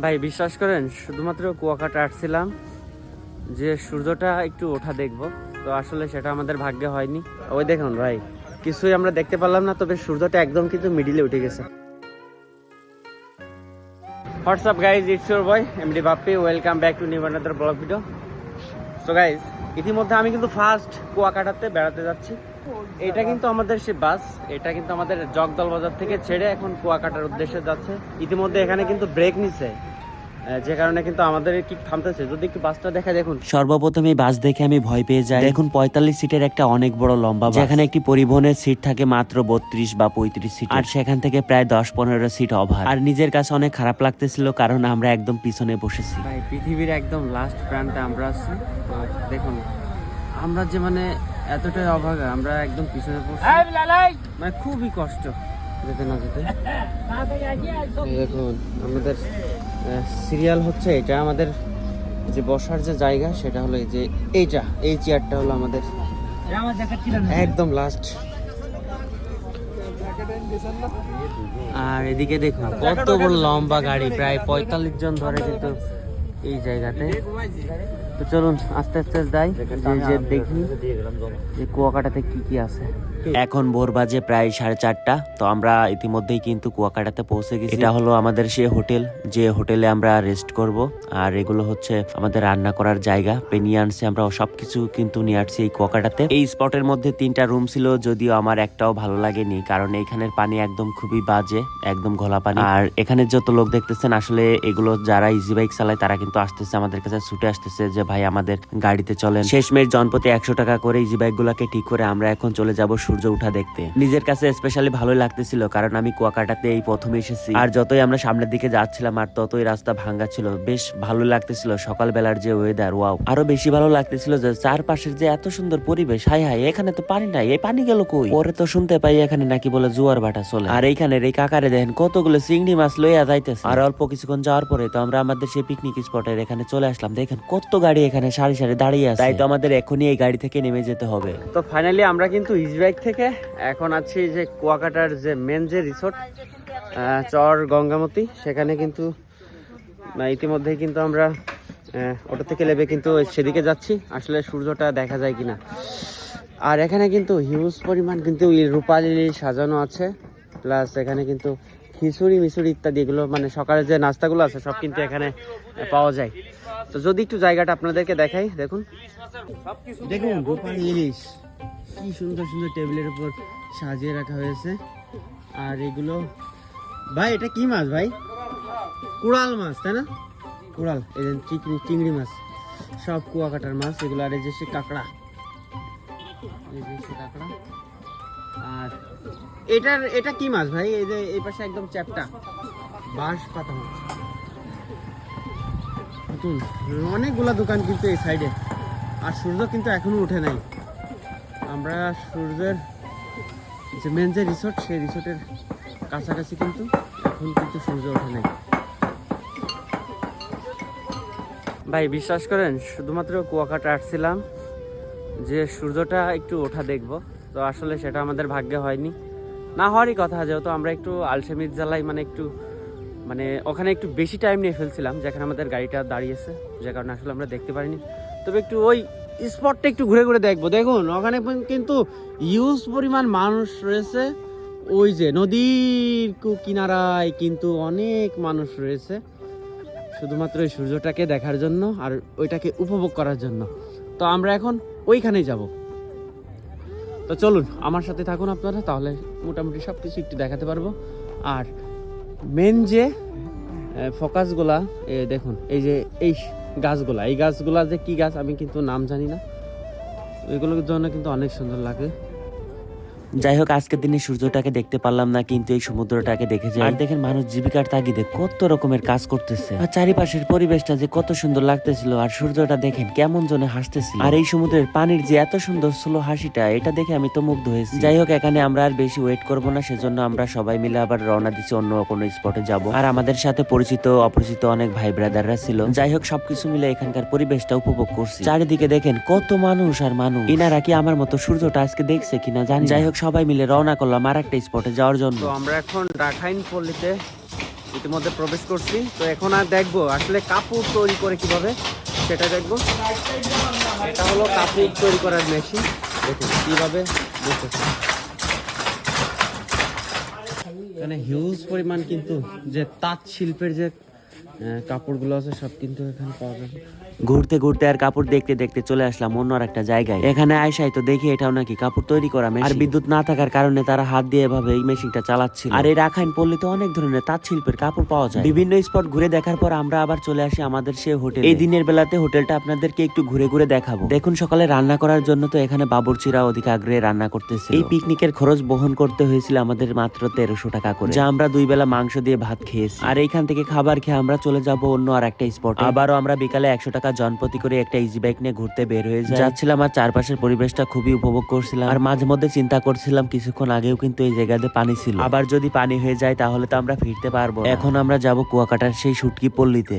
ভাই বিশ্বাস করেন, শুধুমাত্র কুয়াকাটা আসছিলাম যে সূর্যটা একটু ওঠা দেখবো, তো আসলে সেটা আমাদের ভাগ্যে হয়নি। ওই দেখুন ভাই, কিছুই আমরা দেখতে পারলাম না, তবে সূর্যটা একদম কিন্তু মিডিলে উঠে গেছে। WhatsApp guys, it's your boy MD Bappi, welcome back to new another blog video. So guys, ইতিমধ্যে আমি কিন্তু ফার্স্ট কুয়াকাটাতে বেড়াতে যাচ্ছি। এটা কিন্তু আমাদের সে বাস, এটা কিন্তু আমাদের জগদল বাজার থেকে ছেড়ে এখন কুয়াকাটার উদ্দেশ্যে যাচ্ছে। ইতিমধ্যে এখানে কিন্তু ব্রেক নিছে, যে কারণে কিন্তু আমাদের কি থামতেছে। যদি একটু বাসটা দেখা, দেখুন সর্বপ্রথম এই বাস দেখে আমি ভয় পেয়ে যাই। দেখুন 45 সিটের একটা অনেক বড় লম্বা বাস, যেখানে একটি পরিবহনের সিট থাকে মাত্র 32 বা 35 সিট, আর সেখান থেকে প্রায় 10-15 সিট ওভার। আর নিজের কাছে অনেক খারাপ লাগতেছিল, কারণ আমরা একদম পিছনে বসেছি। ভাই পৃথিবীর একদম লাস্ট প্রান্তে আমরা আছি। তো দেখুন আমরা যে মানে এতটাই অভাগা, আমরা একদম পিছনে পড়ছি, মানে খুবই কষ্ট যেতে না যেতে। এই দেখুন আমাদের সিরিয়াল হচ্ছে এটা, আমাদের যে বসার যে জায়গা সেটা হলো এই যে এইটা, এই চেয়ারটা হলো আমাদের একদম লাস্ট। আর এদিকে দেখুন কত বড় লম্বা গাড়ি, প্রায় 45 জন ধরে কিন্তু এই জায়গাতে। তো চলুন আস্তে আস্তে যাই, যে দেখি যে কুয়াকাটাতে কি কি আছে। এখন ভোর বাজে প্রায় 4:30। তো আমরা ইতিমধ্যেই কিন্তু কুয়াকাটাতে পৌঁছে গেছি। এটা হলো আমাদের সেই হোটেল, যে হোটেলে আমরা রেস্ট করব। আর এগুলো হচ্ছে আমাদের রান্না করার জায়গা। পেনিয়ে আনছি আমরা সবকিছু কিন্তু নিয়ে আসছি এই কুয়াকাটাতে। এই স্পটের মধ্যে 3টা রুম ছিল, যদিও আমার একটাও ভালো লাগেনি, কারণ এইখানের পানি একদম খুবই বাজে, একদম ঘোলা পানি। আর এখানে যত লোক দেখতেছেন, আসলে এগুলো যারা ইজি বাইক চালায় তারা কিন্তু আসতেছে আমাদের কাছে, ছুটে আসতেছে যে ভাই আমাদের গাড়িতে চলেন। শেষমেশ জনপ্রতি 100 টাকা করে ইজি বাইক গুলাকে ঠিক করে আমরা এখন চলে যাব সূর্য উঠা দেখতে। নিজের কাছে স্পেশালি ভালোই লাগতেছিল, কারণ আমি কুয়াকাটাতে এই প্রথমে এসেছি। আর যতই আমরা সামনের দিকে যাচ্ছিলাম আর ততই রাস্তা ভাঙ্গা ছিল, বেশ ভালো লাগতেছিল। সকালবেলার যে ওয়েদার, ওয়াও, আরো বেশি ভালো লাগতেছিল যে চারপাশের যে এত সুন্দর পরিবেশ। হাই হাই, এখানে তো পানি নাই, এই পানি গেল কই? পরে তো শুনতে পাই এখানে নাকি বলে জোয়ার ভাটা চলে। আর এইখানে এই কাকারে দেখেন কতগুলো চিংড়ি মাছ লইয়া যাইতেছে। আর অল্প কিছুক্ষণ যাওয়ার পরে তো আমরা আমাদের সেই পিকনিক স্পটের এখানে চলে আসলাম। দেখেন কত গাড়ি এখানে সারি সারি দাঁড়িয়ে আছে। তাই তো আমাদের এখনই এই গাড়ি থেকে নেমে যেতে হবে। তো ফাইনালি আমরা কিন্তু ইজি বাইক থেকে এখন আছি যে কুয়াকাটার যে মেন যে রিসোর্ট চর গঙ্গামতি, সেখানে কিন্তু ইতিমধ্যেই কিন্তু আমরা অটো থেকে নেমে কিন্তু সেদিকে যাচ্ছি, আসলে সূর্যটা দেখা যায় কিনা। আর এখানে কিন্তু হিউজ পরিমাণ কিন্তু রূপালি সাজানো আছে, প্লাস এখানে কিন্তু খিচুড়ি মিচুড়ি ইত্যাদি, এগুলো মানে সকালের যে নাস্তাগুলো আছে সব কিন্তু এখানে পাওয়া যায়। তো যদি একটু জায়গাটা আপনাদেরকে দেখাই, দেখুন দেখুন রূপালি ইলিশ কি সুন্দর সুন্দর টেবিলের উপর সাজিয়ে রাখা হয়েছে। আর এগুলো ভাই এটা কি মাছ ভাই? কুড়াল মাছ, তাই না? কুড়াল, এই যে চিংড়ি মাছ, সব কুয়াকাটার মাছ এগুলো। আর এই যে সে কাঁকড়া, এই যে সে কাঁকড়া। আর এটা কি মাছ ভাই? এই যে এই পাশে একদম চ্যাপটা বাঁশ পাতা মাছ। অনেকগুলা দোকান কিন্তু এই সাইডে। আর সূর্য কিন্তু এখনো উঠে নাই। আমরা সূর্যের যে মেন যে রিসোর্ট, সেই রিসোর্টের কাছাকাছি, কিন্তু এখন কিন্তু সূর্য ওঠে নাই। ভাই বিশ্বাস করেন, শুধুমাত্র কুয়াকাটা আসছিলাম যে সূর্যটা একটু ওঠা দেখবো, তো আসলে সেটা আমাদের ভাগ্যে হয়নি। না হওয়ারই কথা, যেহেতু আমরা একটু আলসেমির জ্বালায় মানে ওখানে একটু বেশি টাইম নিয়ে ফেলছিলাম, যেখানে আমাদের গাড়িটা দাঁড়িয়েছে, যে কারণে আসলে আমরা দেখতে পারিনি। তবে একটু ওই স্পটটা একটু ঘুরে ঘুরে দেখবো। দেখুন ওখানে কিন্তু হিউজ পরিমাণ মানুষ রয়েছে, ওই যে নদীর কিনারায় কিন্তু অনেক মানুষ রয়েছে, শুধুমাত্র ওই সূর্যটাকে দেখার জন্য আর ওইটাকে উপভোগ করার জন্য। তো আমরা এখন ওইখানেই যাব। তো চলুন আমার সাথে থাকুন আপনারা, তাহলে মোটামুটি সব কিছু একটু দেখাতে পারবো। আর মেন যে ফোকাসগুলা দেখুন, এই যে এই গাছগুলা যে কি গাছ আমি কিন্তু নাম জানি না, এগুলোর জন্য কিন্তু অনেক সুন্দর লাগে। যাই হোক, আজকের দিনে সূর্যটাকে দেখতে পারলাম না, কিন্তু এই সমুদ্রটাকে দেখে যাই। আর দেখেন মানুষ জীবিকার তাগিদে কত রকমের কাজ করতেছে, আর চারিপাশের পরিবেশটা যে কত সুন্দর লাগতেছিল। আর সূর্যটা দেখেন কেমন জনে হাসতেছিল। আর এই সমুদ্রের পানির যে এত সুন্দর স্লো হাসিটা, এটা দেখে আমি তো মুগ্ধ হয়েছি। যাই হোক, এখানে আমরা আর বেশি ওয়েট করব না, সেজন্য আমরা সবাই মিলে আবার রওনা দিচ্ছি অন্য কোনো স্পটে যাব। আর আমাদের সাথে পরিচিত অপরিচিত অনেক ভাই ব্রাদাররা ছিল। যাই হোক, সবকিছু মিলে এখানকার পরিবেশটা উপভোগ করছি। চারিদিকে দেখেন কত মানুষ আর মানুষ। ইনারা কি আমার মতো সূর্যটা আজকে দেখছে কিনা জানি। যাই হোক, সবাই মিলে রওনা করলাম আর একটা স্পটে যাওয়ার জন্য। তো আমরা এখন ডাকাইন পল্লীতে ইতিমধ্যে প্রবেশ করছি। তো এখন আর দেখবো আসলে কাপড় তৈরি করে কিভাবে সেটা দেখবো। এটা হলো কাপড় তৈরি করার মেশিন, দেখুন কিভাবে বসেছে। এখানে হিউজ পরিমাণ কিন্তু যে তাঁত শিল্পের যে কাপড়গুলো আছে সব কিন্তু এখানে পাওয়া যাবে। ঘুরতে ঘুরতে আর কাপড় দেখতে দেখতে চলে আসলাম অন্য আর একটা জায়গায়। এখানে আইসাই তো দেখি এটাও নাকি কাপড় তৈরি করা মেশিন। আর বিদ্যুৎ না থাকার কারণে তারা হাত দিয়ে এভাবে এই মেশিনটা চালাচ্ছিল। আর এই রাখাইন পল্লীতে অনেক ধরনের তাঁত শিল্পের কাপড় পাওয়া যায়। বিভিন্ন স্পট ঘুরে দেখার পর আমরা আবার চলে আসি আমাদের সেই হোটেল। এই দিনের বেলাতে হোটেলটা আপনাদেরকে একটু ঘুরে ঘুরে দেখাবো। দেখুন সকালে রান্না করার জন্য তো এখানে বাবুর্চিরা অধিক আগ্রহে রান্না করতেছে। এই পিকনিকের খরচ বহন করতে হয়েছিল আমাদের মাত্র 1300 টাকা করে, যা আমরা 2 বেলা মাংস দিয়ে ভাত খেয়েছি। আর এইখান থেকে খাবার খেয়ে আমরা চলে যাব অন্য আর একটা স্পট। আবারও আমরা বিকালে 100 টাকা জনপ্রতি করে একটা ইজি বাইক নিয়ে ঘুরতে বের হয়ে যাচ্ছিলাম। আর চারপাশের পরিবেশটা খুবই উপভোগ করছিলাম। আর মাঝে মধ্যে চিন্তা করছিলাম কিছুক্ষণ আগেও কিন্তু এই জায়গাতে পানি ছিল, আবার যদি পানি হয়ে যায় তাহলে তো আমরা ফিরতে পারবো না। এখন আমরা যাব কুয়াকাটার সেই শুটকি পল্লীতে।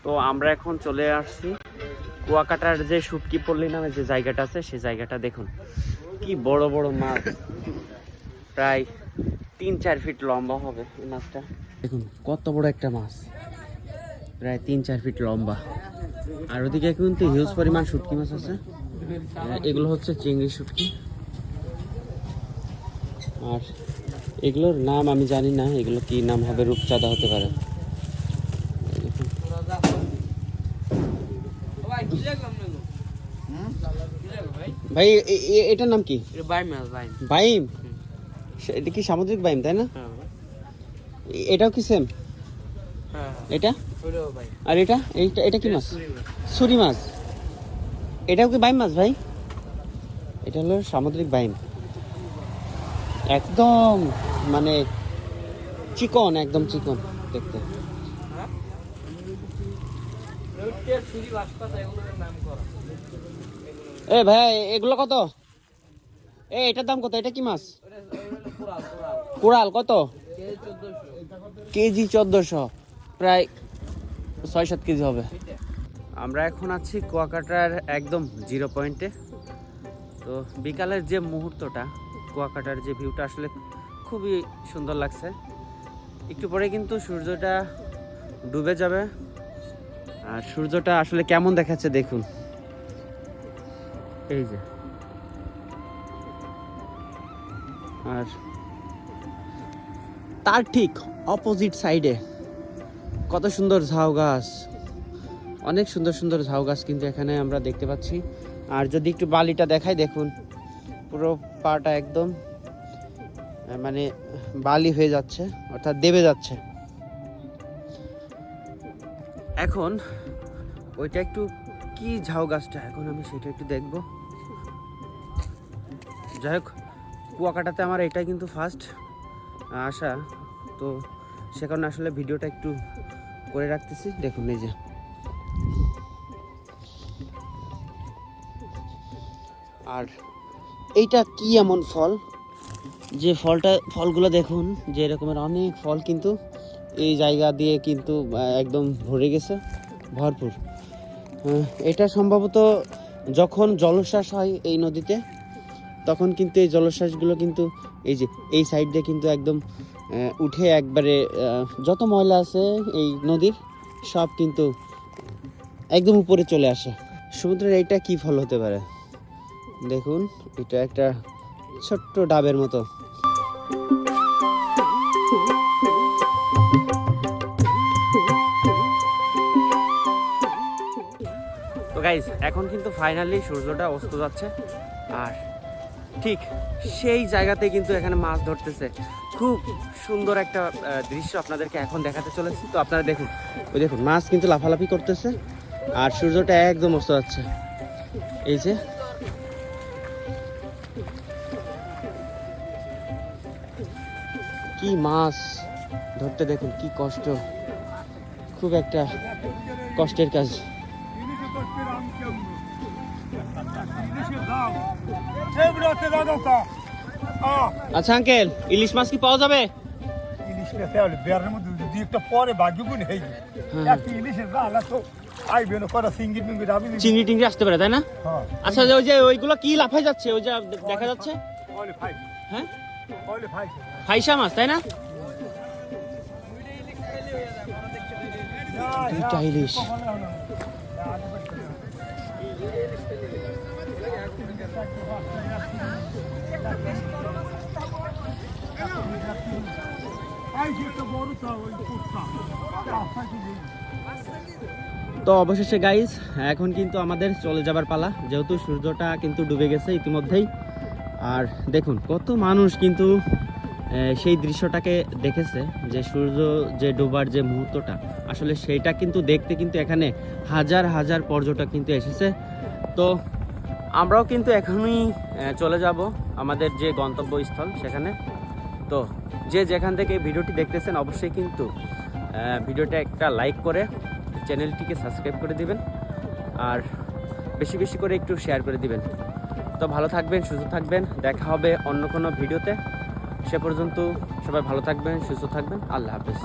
তো আমরা এখন চলে আসছি কুয়াকাটার যে শুটকি পল্লী নামে যে জায়গাটা আছে, সেই জায়গাটা দেখুন কি বড় বড় মাছ, প্রায় 3-4 ফিট লম্বা হবে এই মাছটা। দেখুন কত বড় একটা মাছ, প্রায় 3-4 ফিট লম্বা। আর ওদিকে কিন্তু হিউজ পরিমাণ শুটকি মাছ আছে। এগুলো হচ্ছে চিংড়ি শুটকি। আর এগুলোর নাম আমি জানি না, এগুলো কি নাম হবে, রূপচাঁদা হতে পারে। ভাই এটার নাম কি? বাইম। এটা কি সামুদ্রিক বাইম তাই না? এটাও কি সেম? এটা আর এটা এটা কি মাছ? ছুরি মাছ। এটাও কি বাইম মাছ ভাই? এটা হলো সামুদ্রিক বাইম, একদম মানে চিকন, একদম চিকন দেখতে। এ ভাই এগুলো কত? এটার দাম কত? এটা কি মাছ? কোরাল কত? কেজি 1400, প্রায় 6-7 কেজি হবে। আমরা এখন আছি কুয়াকাটার একদম 0 পয়েন্টে। তো বিকালের যে মুহূর্তটা, কুয়াকাটার যে ভিউটা আসলে খুবই সুন্দর লাগছে। একটু পরে কিন্তু সূর্যটা ডুবে যাবে। আর সূর্যটা আসলে কেমন দেখাচ্ছে দেখুন, এই যে। আর তার ঠিক অপোজিট সাইডে কত সুন্দর ঝাউ গাছ, অনেক সুন্দর সুন্দর ঝাউ গাছ কিন্তু এখানে আমরা দেখতে পাচ্ছি। আর যদি একটু বালিটা দেখাই, দেখুন পুরো পাটা একদম মানে বালি হয়ে যাচ্ছে, অর্থাৎ দেবে যাচ্ছে। এখন ওইটা একটু কি ঝাউ গাছটা, এখন আমি সেটা একটু দেখব। যাই হোক, কুয়াকাটাতে আমার এটাই কিন্তু ফার্স্ট আসা, তো সে কারণে আসলে ভিডিওটা একটু করে রাখতেছি। দেখুন এই যে, আর এইটা কি এমন ফল, যে ফলগুলো দেখুন, যে এরকমের অনেক ফল কিন্তু এই জায়গা দিয়ে কিন্তু একদম ভরে গেছে, ভরপুর। এটা সম্ভবত যখন জলোচ্ছ্বাস হয় এই নদীতে, তখন কিন্তু এই জলোচ্ছ্বাসগুলো কিন্তু এই যে এই সাইড দিয়ে কিন্তু একদম উঠে একবারে যত ময়লা আছে এই নদীর সব কিন্তু একদম উপরে চলে আসে। সমুদ্রের এইটা কি ফল হতে পারে দেখুন, এটা একটা ছোট্ট ডাবের মতো। তো গাইস, এখন কিন্তু ফাইনালি সূর্যটা অস্ত যাচ্ছে। আর ঠিক সেই জায়গাতে কিন্তু এখানে মাছ ধরতেছে। খুব সুন্দর একটা দৃশ্য আপনাদেরকে এখন দেখাতে চলেছি। তো আপনারা দেখুন, ওই দেখুন মাছ কিন্তু লাফালাফি করতেছে আর সূর্যটা একদম অস্ত যাচ্ছে। এই যে কি মাছ ধরতে দেখুন, কি কষ্ট, খুব একটা কষ্টের কাজ। আচ্ছা আঙ্কেল, ইলিশ মাছ কি পাওয়া যাবে? ইলিশ মাছ বেড়ার মধ্যে দুই একটা পরে ভাগ্যগুণ হয়ে যায়। একটা ইলিশের রান্না তো আইবে না, করা চিংড়ি টিংড়ি আমি চিংড়ি টিংড়ি আসতে পারে তাই না? হ্যাঁ। আচ্ছা, ওই যে ওইগুলো কি লাফাই যাচ্ছে, ওই যে দেখা যাচ্ছে, ওলে ভাই, হ্যাঁ ওলে ভাই, ফাইসা মাছ তাই না? দুইটা ইলিশ। তো অবশেষে গাইস এখন কিন্তু আমাদের চলে যাবার পালা, যেহেতু সূর্যটা কিন্তু ডুবে গেছে ইতিমধ্যেই। আর দেখুন কত মানুষ কিন্তু সেই দৃশ্যটাকে দেখেছে, যে সূর্য যে ডোবার যে মুহূর্তটা, আসলে সেইটা কিন্তু দেখতে কিন্তু এখানে হাজার হাজার পর্যটক কিন্তু এসেছে। তো আমরাও কিন্তু এখনই চলে যাব আমাদের যে গন্তব্যস্থল সেখানে। তো যে যেখান থেকে ভিডিওটি দেখতেছেন অবশ্যই কিন্তু ভিডিওটা একটা লাইক করে চ্যানেলটিকে সাবস্ক্রাইব করে দিবেন, আর বেশি বেশি করে একটু শেয়ার করে দিবেন। তো ভালো থাকবেন, সুস্থ থাকবেন, দেখা হবে অন্য কোনো ভিডিওতে। সে পর্যন্ত সবাই ভালো থাকবেন, সুস্থ থাকবেন, আল্লাহ হাফেজ।